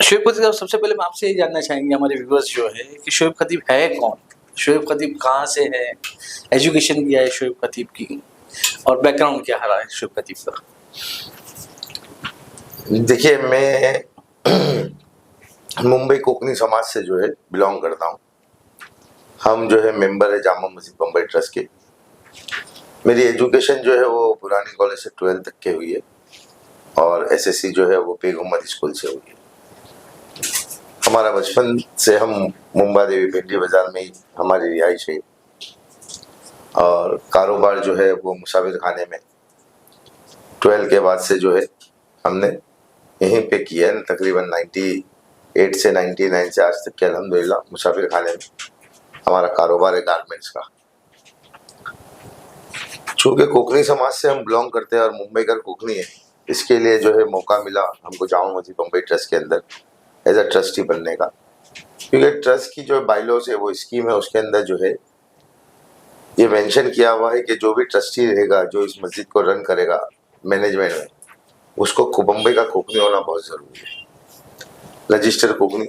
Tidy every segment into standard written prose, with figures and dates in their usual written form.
शोएब खतीब साहब, सबसे पहले हम आपसे ये जानना चाहेंगे, हमारे व्यूअर्स जो है, कि शोएब खतीब है कौन? शोएब खतीब कहाँ से है? एजुकेशन क्या है शोएब खतीब की? और बैकग्राउंड क्या रहा है शोएब खतीब का? देखिए, मैं मुंबई कोंकणी समाज से जो है बिलोंग करता हूँ। हम जो है मेंबर है जामा मस्जिद बम्बई ट्रस्ट के। मेरी एजुकेशन जो है वो पुरानी कॉलेज से 12th तक के हुई है और एसएससी जो है वो बेगम स्कूल से हुई है। हमारा बचपन से हम मुंबा देवी पेंडी बाजार में ही हमारी रिहाइश है और कारोबार जो है वो मुसाफिर खाने में 12 के बाद से जो है हमने यहीं पे किया है। तकरीबन 98 से 99 से आज तक के अल्हम्दुलिल्लाह मुसाफिर खाने में हमारा कारोबार है गारमेंट्स का। चूँकि कोंकणी समाज से हम बिलोंग करते हैं और मुंबई का कोंकणी है, इसके लिए जो है मौका मिला हमको जामा मस्जिद बम्बई ट्रस्ट के अंदर एज अ ट्रस्टी बनने का। क्योंकि ट्रस्ट की जो बाइलॉज है वो स्कीम है, उसके अंदर जो है ये मेंशन किया हुआ है कि जो भी ट्रस्टी रहेगा, जो इस मस्जिद को रन करेगा मैनेजमेंट में, उसको बम्बई का कोंकणी होना बहुत ज़रूरी है, रजिस्टर कोंकणी।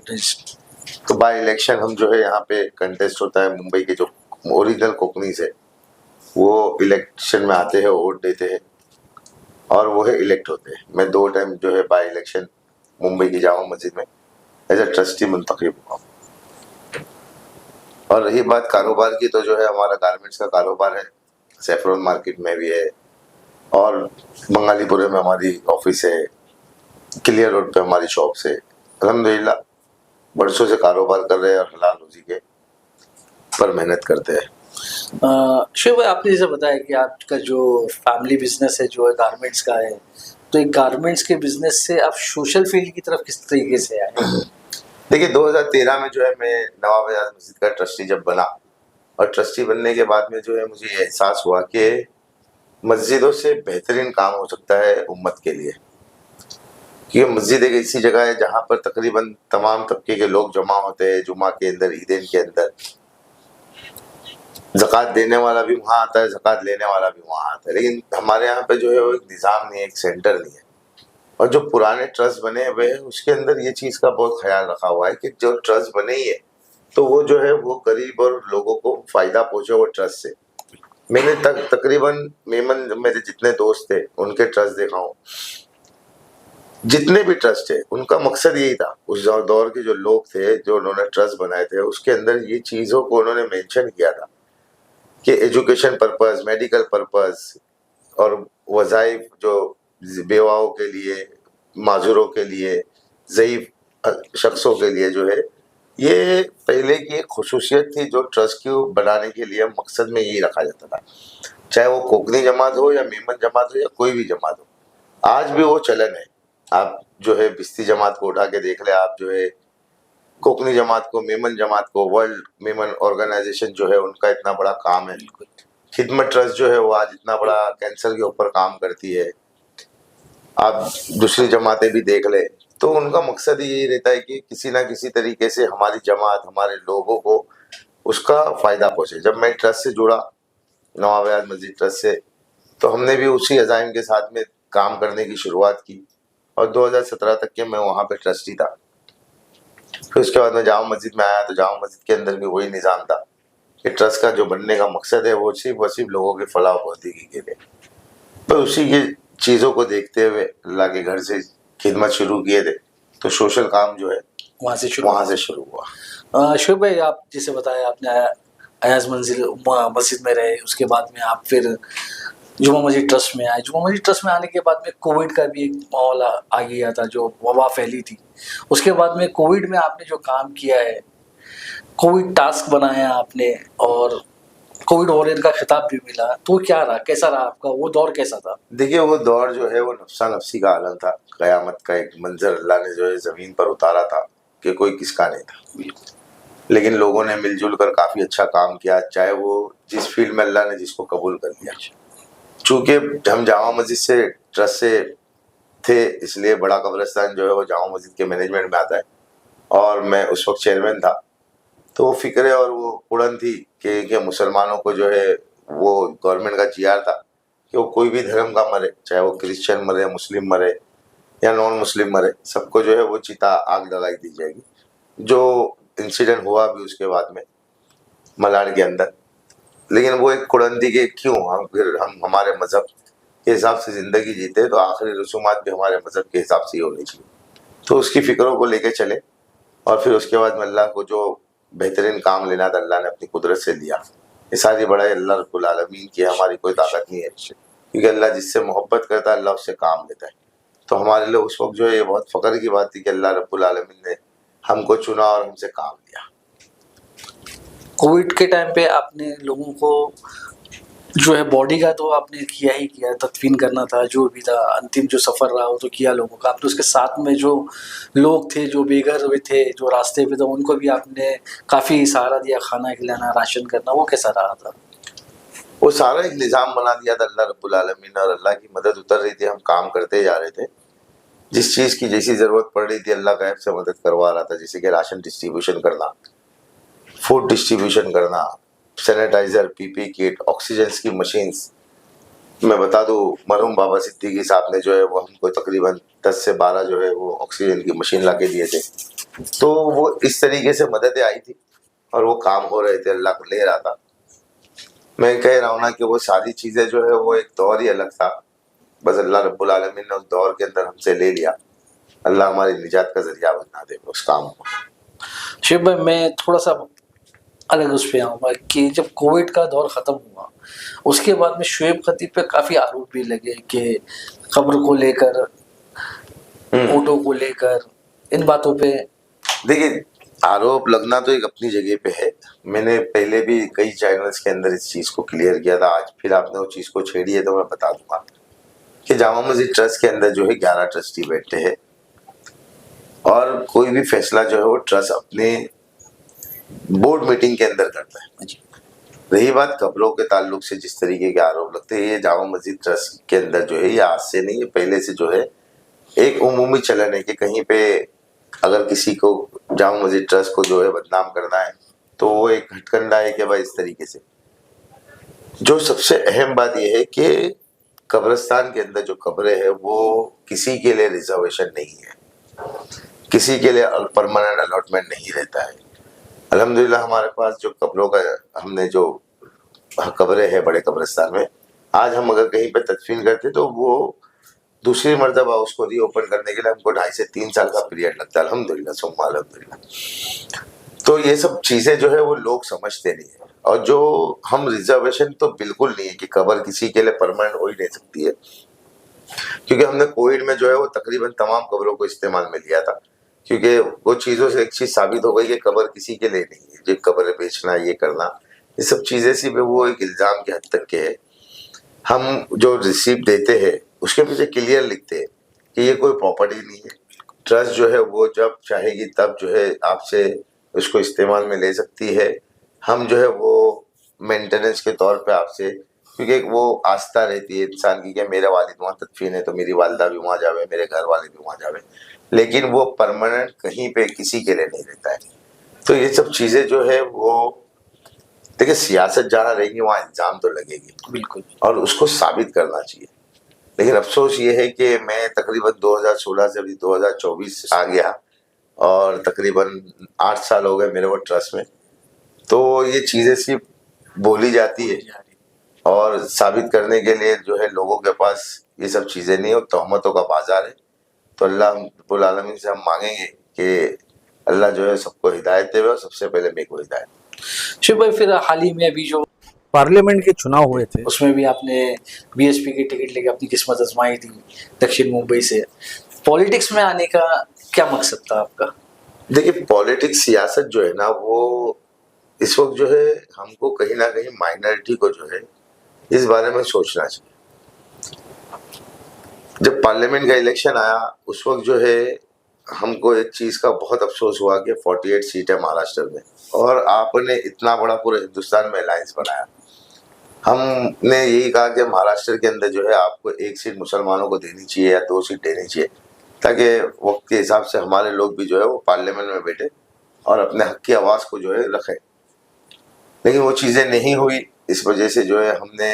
तो बाय इलेक्शन हम जो है यहाँ पे कंटेस्ट होता है, मुंबई के जो ओरिजिनल कोंकणीज है वो इलेक्शन में आते हैं, वोट देते हैं और वो है इलेक्ट होते हैं। मैं 2 टाइम जो है बाय इलेक्शन मुंबई की जामा मस्जिद में एज अ ट्रस्टी मुंतखब हुआ। और रही बात कारोबार की, तो जो है हमारा गारमेंट्स का कारोबार है, सैफरन मार्केट में भी है और बंगालीपुरे में हमारी ऑफिस है, क्लियर रोड पे हमारी शॉप्स है। अल्हम्दुलिल्लाह बरसों से कारोबार कर रहे हैं और हलाल रोजी के पर मेहनत करते हैं। शोएब भाई, आपने जैसे बताया कि आपका जो फैमिली बिजनेस है जो है गारमेंट्स का है, तो एक गारमेंट्स के बिजनेस से आप सोशल फील्ड की तरफ किस तरीके से आए? देखिए, 2013 में जो है मैं नवाब आजाद मस्जिद का ट्रस्टी जब बना और ट्रस्टी बनने के बाद में जो है मुझे ये एहसास हुआ कि मस्जिदों से बेहतरीन काम हो सकता है उम्मत के लिए। क्योंकि मस्जिद एक ऐसी जगह है जहाँ पर तकरीबन तमाम तबके के लोग जमा होते हैं, जुमा के अंदर, ईदेन के अंदर। ज़कात देने वाला भी वहाँ आता है, ज़कात लेने वाला भी वहाँ आता है, लेकिन हमारे यहाँ पे जो है वो एक निज़ाम नहीं है, एक सेंटर नहीं है। और जो पुराने ट्रस्ट बने हुए हैं उसके अंदर ये चीज़ का बहुत ख्याल रखा हुआ है कि जो ट्रस्ट बने ही है तो वो जो है वो गरीब और लोगों को फ़ायदा पहुँचे वो ट्रस्ट से। मैंने तकरीबन मेमन मेरे जितने दोस्त थे उनके ट्रस्ट देखा हूँ, जितने भी ट्रस्ट है उनका मकसद यही था। उस दौर के जो लोग थे जो उन्होंने ट्रस्ट बनाए थे उसके अंदर ये चीज़ों को उन्होंने मेंशन किया था कि एजुकेशन पर्पस, मेडिकल पर्पस और वज़ाइफ जो बेवाओं के लिए, माजूरों के लिए, ज़ईफ़ शख्सों के लिए जो है, ये पहले की एक खुसूसियत थी जो ट्रस्ट को बनाने के लिए मकसद में यही रखा जाता था। चाहे वो कोंकणी जमात हो या मेमन जमात हो या कोई भी जमात हो, आज भी वो चलन है। आप जो है बिस्ती जमात को उठा के देख ले, आप जो है कोंकणी जमात को, मेमन जमात को, वर्ल्ड मेमन ऑर्गेनाइजेशन जो है उनका इतना बड़ा काम है। खिदमत ट्रस्ट जो है वो आज इतना बड़ा कैंसर के ऊपर काम करती है। आप दूसरी जमातें भी देख ले तो उनका मकसद ही यही रहता है कि किसी ना किसी तरीके से हमारी जमात, हमारे लोगों को उसका फ़ायदा पहुँचे। जब मैं ट्रस्ट से जुड़ा, नवाब आजाद मस्जिद ट्रस्ट से, तो हमने भी उसी अज़ाइम के साथ में काम करने की शुरुआत की और 2017 तक के मैं वहाँ पे ट्रस्टी था। फिर उसके बाद मैं जामा मस्जिद में आया तो जामा मस्जिद के अंदर भी वही निज़ाम था कि ट्रस्ट का जो बनने का मकसद है वो सिर्फ और सिर्फ लोगों के फलाह बहबूदी के लिए। तो उसी की चीज़ों को देखते हुए अल्लाह के घर से खिदमत शुरू किए थे, तो सोशल काम जो है वहाँ से शुरू हुआ। शोएब भाई, आप जैसे बताया आपने अयाज मस्जिद में रहे, उसके बाद में आप फिर जुमा मस्जिद ट्रस्ट में आए। जुमा मस्जिद ट्रस्ट में आने के बाद में कोविड का भी एक माहौल आ गया था, जो वबा फैली थी। उसके बाद में कोविड में आपने जो काम किया है, कोविड टास्क बनाया आपने और कोविड वॉरियर का खिताब भी मिला, तो क्या रहा, कैसा रहा आपका वो दौर, कैसा था? देखिए, वो दौर जो है वो नफ्सा नफ्सी का आलम था। क़यामत का एक मंजर अल्लाह ने जो है ज़मीन पर उतारा था कि कोई किसका नहीं था, लेकिन लोगों ने मिलजुल कर काफ़ी अच्छा काम किया, चाहे वो जिस फील्ड में अल्लाह ने जिसको कबूल कर लिया। चूँकि हम जामा मस्जिद से ट्रस्ट से थे, इसलिए बड़ा कब्रिस्तान जो है वो जामा मस्जिद के मैनेजमेंट में आता है और मैं उस वक्त चेयरमैन था। तो वो फ़िक्र और वो उड़न थी कि मुसलमानों को जो है वो गवर्नमेंट का जीआर था कि वो कोई भी धर्म का मरे, चाहे वो क्रिश्चियन मरे, मुस्लिम मरे, या नॉन मुस्लिम मरे, सबको जो है वो चिता आग लगाई दी जाएगी। जो इंसिडेंट हुआ भी उसके बाद में मलाड के अंदर, लेकिन वो एक कुड़ंती के क्यों हम हमारे मजहब के हिसाब से जिंदगी जीते तो आखिरी रसूमात भी हमारे मजहब के हिसाब से ही होनी चाहिए। तो उसकी फिक्रों को लेके चले और फिर उसके बाद में अल्लाह को जो बेहतरीन काम लेना था अल्लाह ने अपनी कुदरत से लिया। ये सारी बड़ाई अल्लाह रब्बुल आलमीन की, हमारी कोई ताकत नहीं है, क्योंकि अल्लाह जिससे मोहब्बत करता है अल्लाह उससे काम लेता है। तो हमारे लिए उस वक्त जो है ये बहुत फ़ख्र की बात थी कि अल्लाह रब्बुल आलमीन ने हमको चुना और हमसे काम लिया। कोविड के टाइम पे आपने लोगों को जो है बॉडी का तो आपने किया ही किया, तदफीन करना था, जो भी था, अंतिम जो सफ़र रहा वो तो किया लोगों का। आपने उसके साथ में जो लोग थे, जो बेघर हुए थे, जो रास्ते पे थे, उनको भी आपने काफ़ी सहारा दिया, खाना खिलाना, राशन करना, वो कैसा रहा था? वो सारा एक निज़ाम बना दिया था अल्लाह रब्बुल आलमीन ने, और अल्लाह की मदद उतर रही थी, हम काम करते जा रहे थे। जिस चीज़ की जैसी ज़रूरत पड़ रही थी अल्लाह गायब से मदद करवा रहा था, जैसे कि राशन डिस्ट्रीब्यूशन करना, फूड डिस्ट्रीब्यूशन करना, सैनिटाइज़र, पीपी किट, ऑक्सीजन की मशीन्स। मैं बता दूं, मरहूम बाबा सिद्दीकी साहब ने जो है वो हमको तकरीबन 10 से 12 जो है वो ऑक्सीजन की मशीन ला के दिए थे। तो वो इस तरीके से मददें आई थी और वो काम हो रहे थे, अल्लाह को ले रहा था। मैं कह रहा हूँ ना कि वो सारी चीज़ें जो है वो एक दौर ही अलग था, बस अल्लाह रब्बुल आलमीन ने उस दौर के अंदर हमसे ले लिया। अल्लाह हमारी निजात का जरिया बना दे उस काम को। शिव भाई, मैं थोड़ा सा अलग उस पे आऊँगा कि जब कोविड का दौर ख़त्म हुआ, उसके बाद में शुएब खतीब पे काफ़ी आरोप भी लगे कि खबर को लेकर, वोटों को लेकर, इन बातों पे। देखिए, आरोप लगना तो एक अपनी जगह पे है। मैंने पहले भी कई चैनल्स के अंदर इस चीज़ को क्लियर किया था, आज फिर आपने वो चीज़ को छेड़ी है तो मैं बता दूंगा कि जामा मस्जिद ट्रस्ट के अंदर जो है 11 ट्रस्टी बैठते हैं और कोई भी फैसला जो है वो ट्रस्ट अपने बोर्ड मीटिंग के अंदर करता है। रही बात कब्रों के ताल्लुक से जिस तरीके के आरोप लगते हैं, ये जामा मस्जिद ट्रस्ट के अंदर जो है ये आज से नहीं, ये पहले से जो है एक उमूमी चलन है कि कहीं पे अगर किसी को जामा मस्जिद ट्रस्ट को जो है बदनाम करना है तो वो एक हथकंडा है कि भाई इस तरीके से। जो सबसे अहम बात यह है कि कब्रिस्तान के अंदर जो कब्रें हैं वो किसी के लिए रिजर्वेशन नहीं है, किसी के लिए परमानेंट अलॉटमेंट नहीं रहता है। अल्हम्दुलिल्लाह हमारे पास जो कब्रों का हमने जो कब्रें हैं बड़े कब्रिस्तान में, आज हम अगर कहीं पे तदफीन करते तो वो दूसरी मर्तबा उसको रीओपन करने के लिए हमको 2.5 से 3 साल का पीरियड लगता है। अल्हम्दुलिल्लाह सुम्मा अल्हम्दुलिल्लाह। तो ये सब चीज़ें जो है वो लोग समझते नहीं है, और जो हम रिजर्वेशन तो बिल्कुल नहीं है कि कब्र किसी के लिए परमानेंट हो ही नहीं सकती है, क्योंकि हमने कोविड में जो है वो तकरीबन तमाम कब्रों को इस्तेमाल में लिया था, क्योंकि वो चीज़ों से एक चीज़ साबित हो गई कि कब्र किसी के लिए नहीं है। जो कब्र बेचना, ये करना, ये सब चीज़ें सिर्फ वो एक इल्ज़ाम के हद तक के है। हम जो रिसीप्ट देते हैं उसके पीछे क्लियर लिखते हैं कि ये कोई प्रॉपर्टी नहीं है, ट्रस्ट जो है वो जब चाहेगी तब जो है आपसे उसको इस्तेमाल में ले सकती है। हम जो है वो मेंटेनेंस के तौर पे आपसे, क्योंकि वो आस्था रहती है इंसान की कि मेरा वालिद वहाँ तदफीन है तो मेरी वालदा भी वहाँ जावे, मेरे घर वाले भी वहाँ जावे, लेकिन वो परमानेंट कहीं पे किसी के लिए नहीं रहता है। तो ये सब चीज़ें जो है वो, देखिए सियासत जहाँ रहेगी वहाँ इल्ज़ाम तो लगेगी बिल्कुल। और उसको साबित करना चाहिए। लेकिन अफसोस ये है कि मैं तकरीबन 2016 से अभी 2024 आ गया और तकरीबन 8 साल हो गए मेरे वो ट्रस्ट में। तो ये चीज़ें सिर्फ बोली जाती है और साबित करने के लिए जो है लोगों के पास ये सब चीज़ें नहीं, और तहमतों का बाजार है। तो अल्लाह रब्बुल आलमीन से हम मांगेंगे कि अल्लाह जो है सबको हिदायत देवे, और सबसे पहले मेरे को हिदायत। शिव भाई, फिर हाल ही में अभी जो पार्लियामेंट के चुनाव हुए थे उसमें भी आपने बीएसपी की टिकट लेके अपनी किस्मत आजमाई थी दक्षिण मुंबई से। पॉलिटिक्स में आने का क्या मकसद था आपका? देखिए, पॉलिटिक्स, सियासत जो है ना वो इस वक्त जो है हमको कहीं ना कहीं माइनॉरिटी को जो है इस बारे में सोचना चाहिए। जब पार्लियामेंट का इलेक्शन आया उस वक्त जो है हमको एक चीज़ का बहुत अफसोस हुआ कि 48 सीट है महाराष्ट्र में, और आपने इतना बड़ा पूरे हिंदुस्तान में अलायंस बनाया। हमने यही कहा कि महाराष्ट्र के अंदर जो है आपको 1 सीट मुसलमानों को देनी चाहिए या 2 सीट देनी चाहिए, ताकि वक्त के हिसाब से हमारे लोग भी जो है वो पार्लियामेंट में बैठे और अपने हक की आवाज़ को जो है रखें। लेकिन वो चीज़ें नहीं हुई, इस वजह से जो है हमने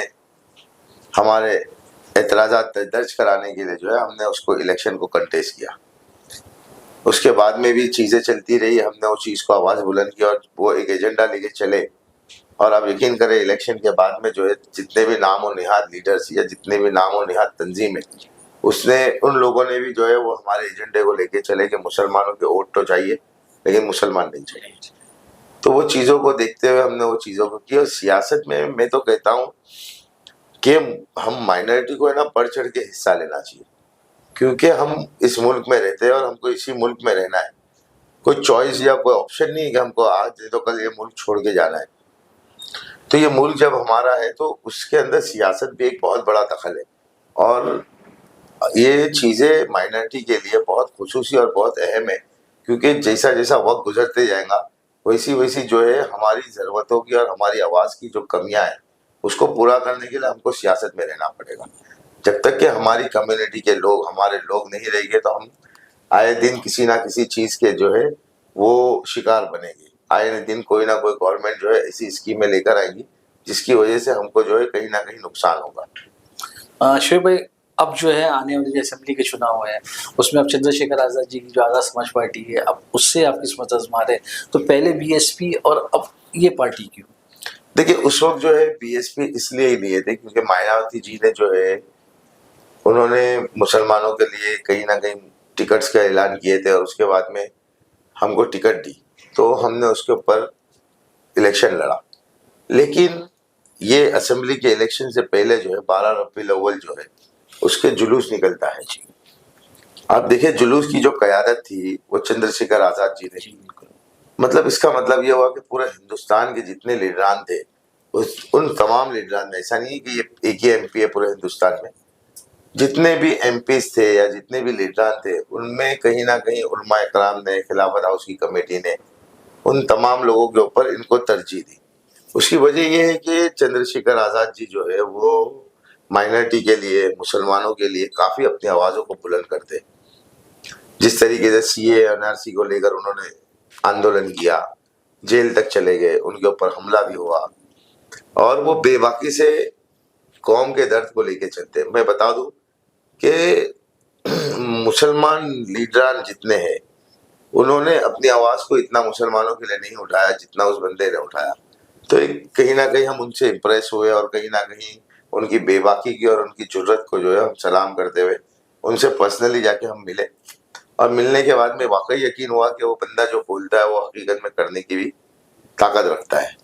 हमारे एतराज़ात दर्ज कराने के लिए जो है हमने उसको इलेक्शन को कंटेस्ट किया। उसके बाद में भी चीज़ें चलती रही, हमने उस चीज़ को आवाज़ बुलंद की और वो एक एजेंडा लेके चले। और आप यकीन करें इलेक्शन के बाद में जो है जितने भी नामो निहाद लीडर्स या जितने भी नामो निहाद तंजीमें, उसने उन लोगों ने भी जो है वो हमारे एजेंडे को लेके चले कि मुसलमानों के वोट तो चाहिए लेकिन मुसलमान नहीं चाहिए। तो वो चीज़ों को देखते हुए हमने वो चीज़ों को की। और सियासत में मैं तो कहता हूँ कि हम माइनॉरिटी को है ना बढ़ चढ़ के हिस्सा लेना चाहिए, क्योंकि हम इस मुल्क में रहते हैं और हमको इसी मुल्क में रहना है। कोई चॉइस या कोई ऑप्शन नहीं है कि हमको आज नहीं तो कल ये मुल्क छोड़ के जाना है। तो ये मुल्क जब हमारा है तो उसके अंदर सियासत भी एक बहुत बड़ा दखल है। और ये चीज़ें माइनॉरिटी के लिए बहुत खुसूसी और बहुत अहम है, क्योंकि जैसा जैसा वक्त गुजरते जाएगा वैसी वैसी जो है हमारी ज़रूरतों की और हमारी आवाज़ की जो कमियां हैं उसको पूरा करने के लिए हमको सियासत में रहना पड़ेगा। जब तक कि हमारी कम्युनिटी के लोग हमारे लोग नहीं रहेंगे तो हम आए दिन किसी ना किसी चीज़ के जो है वो शिकार बनेंगे। आए दिन कोई ना कोई गवर्नमेंट जो है ऐसी स्कीमें लेकर आएगी जिसकी वजह से हमको जो है कहीं ना कहीं नुकसान होगा। शोएब भाई, अब जो है आने वाले जो असेंबली के चुनाव है उसमें अब चंद्रशेखर आज़ाद जी की जो आज़ाद समाज पार्टी है अब उससे आप किस्मत आजमा रहे, तो पहले बीएसपी और अब ये पार्टी क्यों? देखिए उस वक्त जो है बीएसपी इसलिए ही लिए थे क्योंकि मायावती जी ने जो है उन्होंने मुसलमानों के लिए कहीं ना कहीं टिकट्स का ऐलान किए थे और उसके बाद में हमको टिकट दी तो हमने उसके ऊपर इलेक्शन लड़ा। लेकिन ये असेंबली के इलेक्शन से पहले जो है 12 रबीउल अव्वल जो है उसके जुलूस निकलता है जी। आप देखिए जुलूस की जो क़यादत थी वो चंद्रशेखर आज़ाद जी ने की। मतलब इसका मतलब ये हुआ कि पूरे हिंदुस्तान के जितने लीडरान थे उन तमाम लीडरान में, ऐसा नहीं है कि ये एक ही एमपी है पूरे हिंदुस्तान में, जितने भी एमपीज थे या जितने भी लीडरान थे उनमें कहीं ना कहीं उलमा इकराम ने, खिलाफत हाउस की कमेटी ने उन तमाम लोगों के ऊपर इनको तरजीह दी। उसकी वजह यह है कि चंद्रशेखर आज़ाद जी जो है वो माइनॉरिटी के लिए, मुसलमानों के लिए काफ़ी अपनी आवाज़ों को बुलंद करते। जिस तरीके से सीए एनआरसी को लेकर उन्होंने आंदोलन किया, जेल तक चले गए, उनके ऊपर हमला भी हुआ और वो बेबाकी से कौम के दर्द को लेके चलते। मैं बता दूं कि मुसलमान लीडरान जितने हैं उन्होंने अपनी आवाज़ को इतना मुसलमानों के लिए नहीं उठाया जितना उस बंदे ने उठाया। तो एक कहीं ना कहीं हम उनसे इम्प्रेस हुए और कहीं ना कहीं उनकी बेबाकी की और उनकी जुर्रत को जो है हम सलाम करते हुए उनसे पर्सनली जाके हम मिले। और मिलने के बाद में वाकई यकीन हुआ कि वो बंदा जो बोलता है वो हकीकत में करने की भी ताकत रखता है।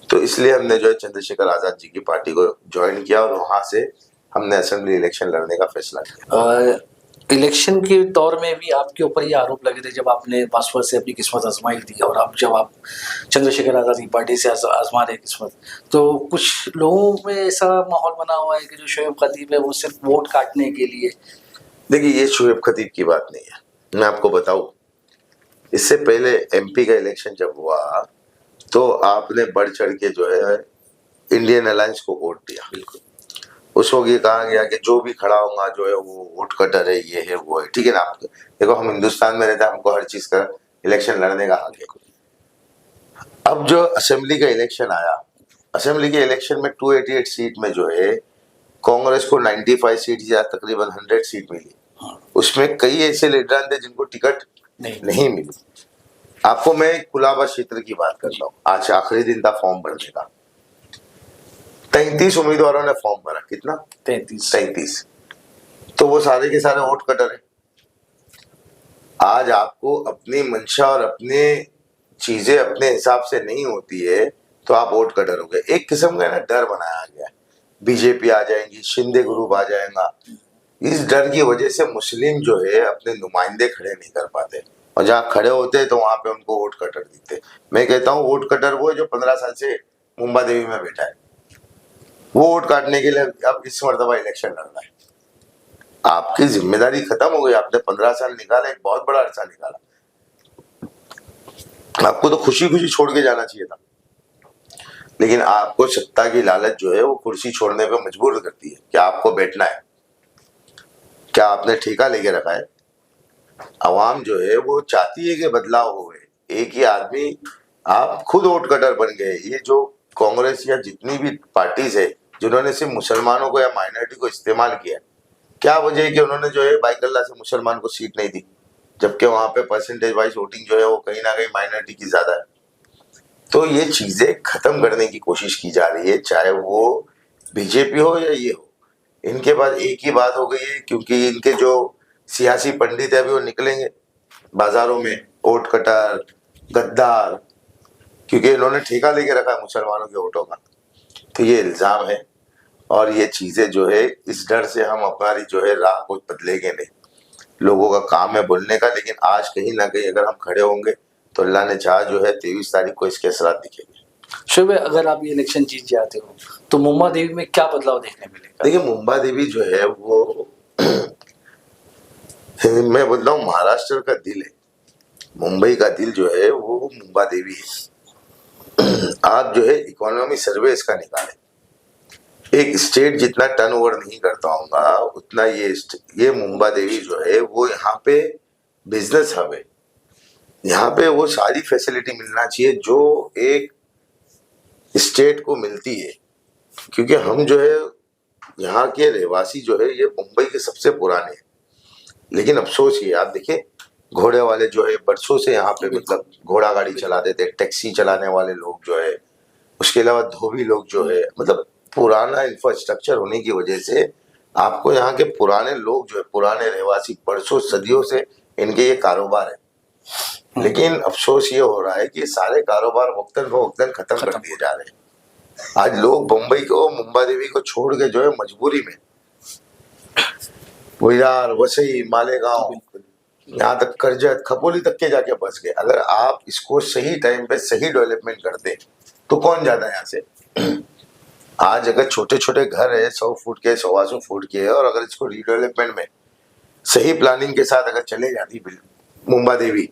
तो इसलिए हमने जो है चंद्रशेखर आज़ाद जी की पार्टी को ज्वाइन किया और वहाँ से हमने असेंबली इलेक्शन लड़ने का फैसला किया। इलेक्शन के दौर में भी आपके ऊपर ये आरोप लगे थे जब आपने पासपोर्ट से अपनी किस्मत आजमाई थी और अब जब आप चंद्रशेखर आज़ाद की पार्टी से आजमा रहे किस्मत, तो कुछ लोगों में ऐसा माहौल बना हुआ है कि जो शोएब खतीब है वो सिर्फ वोट काटने के लिए। देखिए ये शोएब खतीब की बात नहीं है, मैं आपको बताऊं इससे पहले एमपी का इलेक्शन जब हुआ तो आपने बढ़ चढ़ के जो है इंडियन अलायंस को वोट दिया। बिल्कुल उस वक्त ये कहा गया कि जो भी खड़ा होगा जो है वो वोट कटर है, ये है वो है। ठीक है ना, आप देखो हम हिंदुस्तान में रहते हैं, हमको हर चीज का इलेक्शन लड़ने का हक है। अब जो असेंबली का इलेक्शन आया, असेंबली के इलेक्शन में 288 सीट में जो है कांग्रेस को 95 सीट या तकरीबन 100 सीट मिली। उसमें कई ऐसे लीडर थे जिनको टिकट नहीं मिली। आपको मैं कुलाबा क्षेत्र की बात करता हूँ, आज आखिरी दिन था फॉर्म भरने का, 33 उम्मीदवारों ने फॉर्म भरा। कितना? 33। तो वो सारे के सारे वोट कटर है। आज आपको अपनी मंशा और अपने चीजें अपने हिसाब से नहीं होती है तो आप वोट कटर हो गए। एक किस्म का ना डर बनाया गया, बीजेपी आ जाएंगी, शिंदे ग्रुप आ जाएगा। इस डर की वजह से मुस्लिम जो है अपने नुमाइंदे खड़े नहीं कर पाते और जहाँ खड़े होते तो वहां पे उनको वोट कटर दिखते। मैं कहता हूँ वोट कटर वो है जो 15 साल से मुंबा देवी में बैठा है, वो वोट काटने के लिए अब इस मरतबा इलेक्शन लड़ना है। आपकी जिम्मेदारी खत्म हो गई, आपने 15 साल निकाला, एक बहुत बड़ा अरसा निकाला, आपको तो खुशी खुशी छोड़ के जाना चाहिए था। लेकिन आपको सत्ता की लालच जो है वो कुर्सी छोड़ने पे मजबूर करती है। क्या आपको बैठना है? क्या आपने ठेका लेके रखा है? आवाम जो है वो चाहती है कि बदलाव हो। एक ही आदमी, आप खुद वोट कटर बन गए। ये जो कांग्रेस या जितनी भी पार्टीज है जिन्होंने सिर्फ मुसलमानों को या माइनॉरिटी को इस्तेमाल किया। क्या वजह है कि उन्होंने जो है बाइकल्ला से मुसलमान को सीट नहीं दी, जबकि वहां पे परसेंटेज वाइज वोटिंग जो है वो कहीं ना कहीं माइनॉरिटी की ज्यादा है। तो ये चीजें खत्म करने की कोशिश की जा रही है, चाहे वो बीजेपी हो या ये हो। इनके पास एक ही बात हो गई है, क्योंकि इनके जो सियासी पंडित है अभी वो निकलेंगे बाजारों में, वोट कटर, गद्दार, क्योंकि इन्होंने ठेका लेके रखा है मुसलमानों के वोटों का। तो ये इल्जाम है, और ये चीजें जो है इस डर से हम हमारी जो है राह को बदलेंगे नहीं। लोगों का काम है बोलने का, लेकिन आज कहीं ना कहीं अगर हम खड़े होंगे तो अल्लाह ने चाहा जो है 23 तारीख को इसके असरात दिखेंगे। शोएब भाई, अगर आप ये इलेक्शन जीत जाते हो तो मुंबा देवी में क्या बदलाव देखने मिलेगा? देखिए, मुंबा देवी जो है वो मैं बोल रहा हूँ महाराष्ट्र का दिल है। मुंबई का दिल जो है वो मुंबा देवी है। आप जो है इकोनॉमी सर्वे इसका निकालें, एक स्टेट जितना टर्नओवर नहीं करता होगा उतना ये मुंबा देवी जो है वो यहाँ पे बिजनेस हब है। यहाँ पे वो सारी फैसिलिटी मिलना चाहिए जो एक स्टेट को मिलती है, क्योंकि हम जो है यहाँ के रहवासी जो है ये मुंबई के सबसे पुराने हैं। लेकिन अफसोस ये, आप देखिए घोड़े वाले जो है बरसों से यहाँ पे मतलब घोड़ा गाड़ी चलाते थे, टैक्सी चलाने वाले लोग जो है, उसके अलावा धोबी लोग जो है, मतलब पुराना इंफ्रास्ट्रक्चर होने की वजह से आपको यहाँ के पुराने लोग जो है, पुराने रहवासी बरसों सदियों से इनके ये कारोबार है। लेकिन अफसोस ये हो रहा है कि सारे कारोबार वक्तन खत्म कर दिए जा रहे हैं। आज लोग मुंबई को, मुंबा देवी को छोड़ के जो है मजबूरी में विरार, वसई, मालेगांव, यहाँ तक करजत, खपोली तक के जाके बस गए। अगर आप इसको सही टाइम पे सही डेवलपमेंट करते तो कौन जाता है यहाँ से। आज अगर छोटे छोटे घर है 100 फुट के, 125 फुट के, और अगर इसको रीडेवलपमेंट में सही प्लानिंग के साथ अगर चले जाती मुंबा देवी,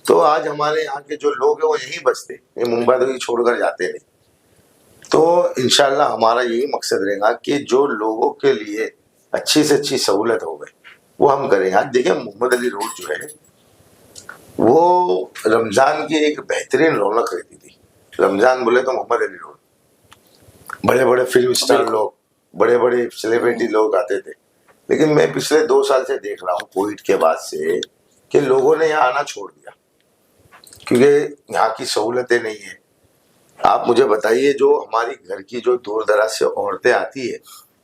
तो आज हमारे यहाँ के जो लोग हैं वो यहीं बसते, ये मुंबा देवी छोड़कर जाते नहीं। तो इंशाल्लाह हमारा यही मकसद रहेगा कि जो लोगों के लिए अच्छी से अच्छी सहूलत हो गई वो हम करें। आज देखिए मोहम्मद अली रोड जो है वो रमजान की एक बेहतरीन रौनक रहती थी। रमजान बोले तो मोहम्मद अली रोड, बड़े बड़े फिल्म स्टार लोग, बड़े बड़े सेलिब्रिटी लोग आते थे। लेकिन मैं पिछले 2 साल से देख रहा हूँ कोविड के बाद से कि लोगों ने यहाँ आना छोड़ दिया, क्योंकि यहाँ की सहूलतें नहीं है। आप मुझे बताइए, जो हमारी घर की जो दूर दराज से औरतें आती है,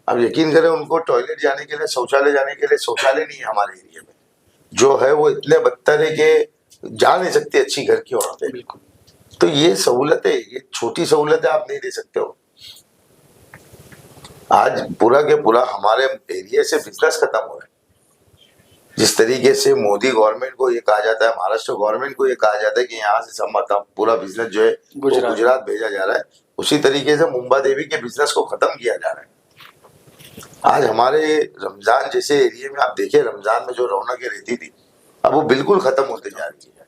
आप यकीन करें उनको टॉयलेट जाने के लिए, शौचालय जाने के लिए शौचालय नहीं है हमारे एरिया में। जो है वो इतने बदतर है कि जा नहीं सकती अच्छी घर की औरतें। बिल्कुल। तो ये सहूलतें, ये छोटी सहूलतें आप नहीं दे सकते हो। आज पूरा के पूरा हमारे एरिया से बिजनेस खत्म हो रहा है। जिस तरीके से मोदी गवर्नमेंट को ये कहा जाता है, महाराष्ट्र गवर्नमेंट को ये कहा जाता है कि यहाँ से पूरा बिजनेस जो है गुजरात भेजा जा रहा है, उसी तरीके से मुंबा देवी के बिजनेस को खत्म किया जा रहा है। आज हमारे रमजान जैसे एरिया में आप देखिए, रमजान में जो रौनकें रहती थी अब वो बिल्कुल खत्म होते जा रही है।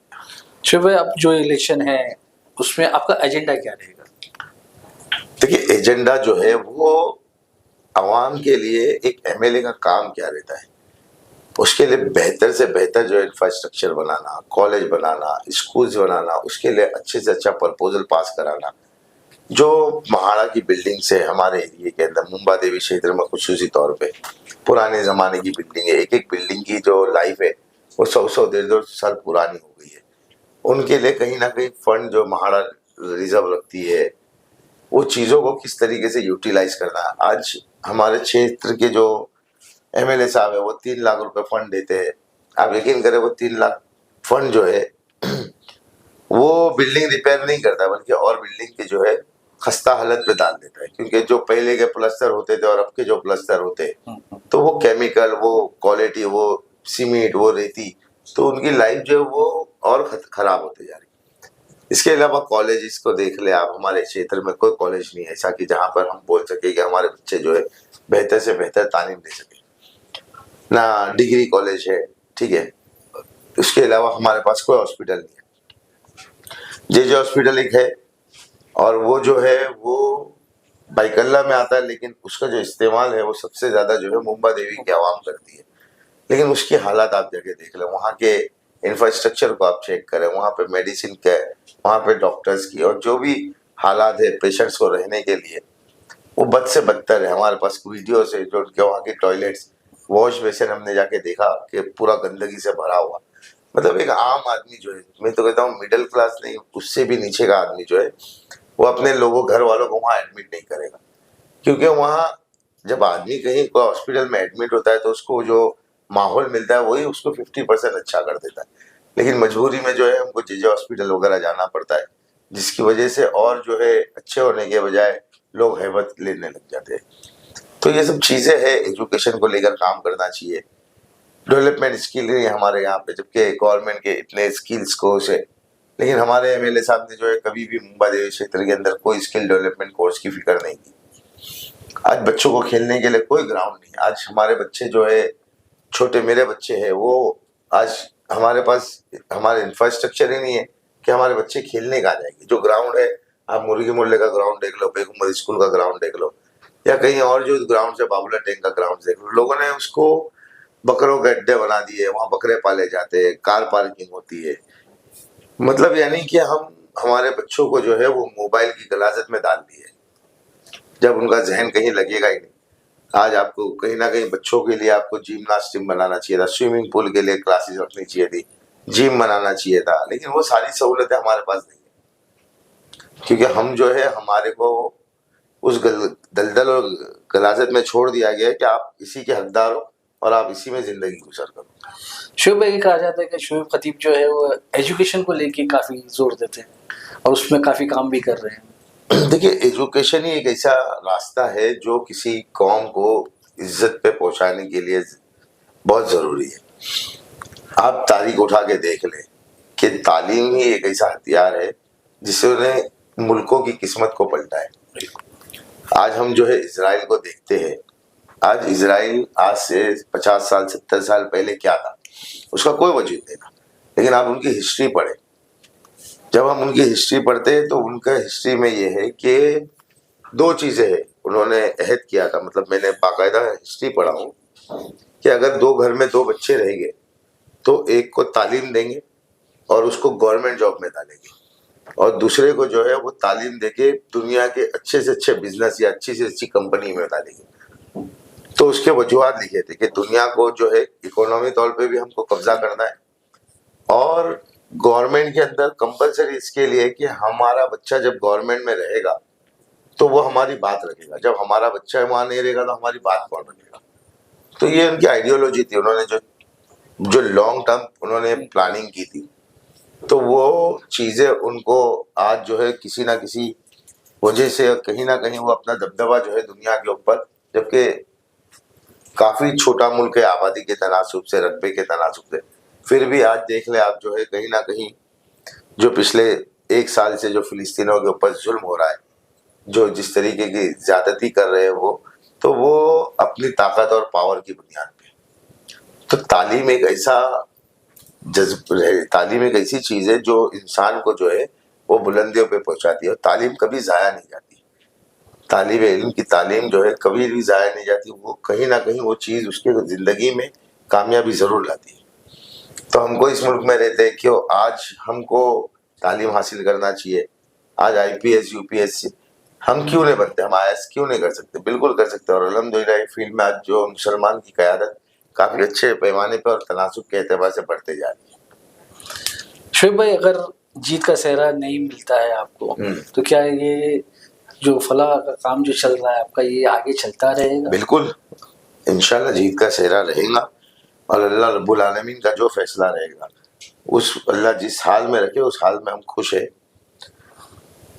शोएब भाई, अब जो इलेक्शन है उसमें आपका एजेंडा क्या रहेगा? देखिए, एजेंडा जो है वो आवाम के लिए एक एमएलए का काम क्या रहता है, उसके लिए बेहतर से बेहतर जो इंफ्रास्ट्रक्चर बनाना, कॉलेज बनाना, स्कूल्स बनाना, उसके लिए अच्छे से अच्छा प्रपोजल पास कराना। जो महाड़ा की बिल्डिंग से हमारे एरिया के अंदर मुंबा देवी क्षेत्र में खुसूसी तौर पे पुराने जमाने की बिल्डिंग है, एक एक बिल्डिंग की जो लाइफ है वो 100 150 साल पुरानी हो गई है। उनके लिए कहीं ना कहीं फंड जो महाड़ा रिजर्व रखती है, वो चीज़ों को किस तरीके से यूटिलाइज करना। आज हमारे क्षेत्र के जो एमएलए साहब है वो 3 लाख रुपए फंड देते हैं। आप यकीन करें वो 3 लाख फंड जो है वो बिल्डिंग रिपेयर नहीं करता, बल्कि और बिल्डिंग के जो है खस्ता हालत पे डाल देता है। क्योंकि जो पहले के प्लास्टर होते थे और अब के जो प्लास्टर होते हैं, तो वो केमिकल, वो क्वालिटी, वो सीमेंट, वो रेती, तो उनकी लाइफ जो है वो और खराब होते जा रही है। इसके अलावा कॉलेज को देख ले आप, हमारे क्षेत्र में कोई कॉलेज नहीं है ऐसा कि जहाँ पर हम बोल सके कि हमारे बच्चे जो है बेहतर से बेहतर तालीम ले सके। ना डिग्री कॉलेज है, ठीक है, उसके अलावा हमारे पास कोई हॉस्पिटल नहीं है। जे हॉस्पिटल एक है, और वो जो है वो बाइकल्ला में आता है, लेकिन उसका जो इस्तेमाल है वो सबसे ज्यादा जो है मुंबा देवी की आवाम करती है। लेकिन उसकी हालात आप जाके देख लें, वहाँ के इंफ्रास्ट्रक्चर को आप चेक करें, वहाँ पे मेडिसिन के, वहाँ पे डॉक्टर्स की, और जो भी हालात है पेशेंट्स को रहने के लिए, वो बद से बदतर है। हमारे पास वीडियोस है जो उनके वहाँ के टॉयलेट्स, वॉश बेसिन हमने जाके देखा कि पूरा गंदगी से भरा हुआ। मतलब एक आम आदमी जो है, मैं तो कहता हूँ मिडिल क्लास नहीं, उससे भी नीचे का आदमी जो है, वो अपने लोगों घर वालों को वहाँ एडमिट नहीं करेगा, क्योंकि वहाँ जब आदमी कहीं कोई हॉस्पिटल में एडमिट होता है तो उसको जो माहौल मिलता है वही उसको 50% अच्छा कर देता है। लेकिन मजबूरी में जो है हमको जेजे हॉस्पिटल वगैरह जाना पड़ता है, जिसकी वजह से और जो है अच्छे होने के बजाय लोग हैबत लेने लग जाते हैं। तो ये सब चीज़ें हैं, एजुकेशन को लेकर काम करना चाहिए। डेवलपमेंट स्किल नहीं है हमारे यहाँ पे, जबकि गवर्नमेंट के इतने स्किल्स कोर्स है, लेकिन हमारे एमएलए साहब ने जो है कभी भी मुंबई देवी क्षेत्र के अंदर कोई स्किल डेवलपमेंट कोर्स की फिक्र नहीं की। आज बच्चों को खेलने के लिए कोई ग्राउंड नहीं। आज हमारे बच्चे जो है, छोटे मेरे बच्चे हैं, वो आज हमारे पास हमारे इंफ्रास्ट्रक्चर ही नहीं है कि हमारे बच्चे खेलने का आ जाएंगे। जो ग्राउंड है, आप मुर्गी मोहल्ले का ग्राउंड देख लो, बेगम स्कूल का ग्राउंड देख लो, या कहीं और जो ग्राउंड है बाबूला टैंक का ग्राउंड देख लो, लोगों ने उसको बकरों के अड्डे बना दिए, वहां बकरे पाले जाते हैं, कार पार्किंग होती है। मतलब यानी कि हम हमारे बच्चों को जो है वो मोबाइल की गलाजत में डाल दिए, जब उनका जहन कहीं लगेगा ही नहीं। आज आपको कहीं ना कहीं बच्चों के लिए आपको जिम्नास्टिक बनाना चाहिए था, स्विमिंग पूल के लिए क्लासेस रखनी चाहिए थी, जिम बनाना चाहिए था, लेकिन वो सारी सहूलतें हमारे पास नहीं है, क्योंकि हम जो है हमारे को उस दलदल और गलाजत में छोड़ दिया गया है कि आप इसी के हकदार हो और आप इसी में जिंदगी गुजर करो। शोएब भाई, कहा जाता है कि शोएब खतीब जो है वो एजुकेशन को लेके काफ़ी जोर देते हैं और उसमें काफ़ी काम भी कर रहे हैं। देखिए, एजुकेशन ही एक ऐसा रास्ता है जो किसी कौम को इज्जत पे पहुंचाने के लिए बहुत जरूरी है। आप तारीख उठा के देख लें कि तालीम ही एक ऐसा हथियार है जिसने मुल्कों की किस्मत को पलटा है। आज हम जो है इजराइल को देखते हैं। आज इजराइल आज से 50 साल 70 साल पहले क्या था उसका कोई वजूद नहीं था, लेकिन आप उनकी हिस्ट्री पढ़े। जब हम उनकी हिस्ट्री पढ़ते हैं तो उनका हिस्ट्री में ये है कि दो चीजें हैं उन्होंने अहद किया था। मतलब मैंने बाकायदा हिस्ट्री पढ़ा हूँ कि अगर दो घर में दो बच्चे रहेंगे तो एक को तालीम देंगे और उसको गवर्नमेंट जॉब में डालेंगे, और दूसरे को जो है वो तालीम देके दुनिया के अच्छे से अच्छे बिजनेस या अच्छी से अच्छी कंपनी में डालेंगे। तो उसके वजूहत लिखे थे कि दुनिया को जो है इकोनॉमी तौर पे भी हमको कब्जा करना है, और गवर्नमेंट के अंदर कंपलसरी इसके लिए कि हमारा बच्चा जब गवर्नमेंट में रहेगा तो वो हमारी बात रखेगा, जब हमारा बच्चा वहां नहीं रहेगा तो हमारी बात कौन रखेगा। तो ये उनकी आइडियोलॉजी थी। उन्होंने जो लॉन्ग टर्म उन्होंने प्लानिंग की थी, तो वो चीजें उनको आज जो है किसी ना किसी वजह से कहीं ना कहीं वो अपना दबदबा जो है दुनिया के ऊपर, जबकि काफी छोटा मुल्क है आबादी के तनासुब से, रकबे के तनासुब से, फिर भी आज देख ले आप जो है कहीं ना कहीं जो पिछले 1 साल से जो फिलिस्तीनों के ऊपर जुल्म हो रहा है, जो जिस तरीके की ज्यादती कर रहे हैं वो अपनी ताकत और पावर की बुनियाद पे। तो तालीम एक ऐसा तालीम एक ऐसी चीज है जो इंसान को जो है वो बुलंदियों पे पहुंचाती है, और तालीम कभी जाया नहीं जाती। तालिब इल्म की तालीम जो है कभी भी जाया नहीं जाती, वो कहीं ना कहीं वो चीज़ उसके जिंदगी में कामयाबी ज़रूर लाती है। तो हमको इस मुल्क में रहते हैं क्यों, आज हमको तालीम हासिल करना चाहिए। आज IPS UPS हम क्यों नहीं बनते, हम IAS क्यों नहीं कर सकते, बिल्कुल कर सकते हैं। और अल्हम्दुलिल्लाह फील्ड में आज जो मुसलमान की क़यादत काफ़ी अच्छे पैमाने पर और तनासुब के एतबार से बढ़ते जा रही है। शोएब भाई, अगर जीत का सेहरा नहीं मिलता है आपको, तो क्या ये जो फलाह का काम जो चल रहा है आपका, ये आगे चलता रहेगा? बिल्कुल, इंशाल्लाह जीत का सेहरा रहेगा, और अल्लाह रब्बुल आलमीन का जो फैसला रहेगा उस अल्लाह जिस हाल में रखे उस हाल में हम खुश है।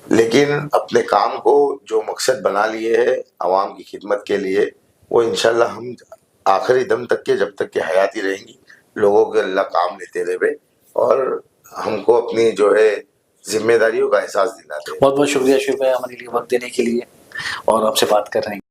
लेकिन अपने काम को जो मकसद बना लिए है आवाम की खिदमत के लिए, वो इंशाल्लाह हम आखिरी दम तक के, जब तक के हयाती रहेंगी, लोगों के अल्लाह काम लेते रहे और हमको अपनी जो है जिम्मेदारियों का एहसास दिलाते हैं। बहुत बहुत शुक्रिया शोएब भाई हमारे लिए वक्त देने के लिए और आपसे बात कर रहे हैं।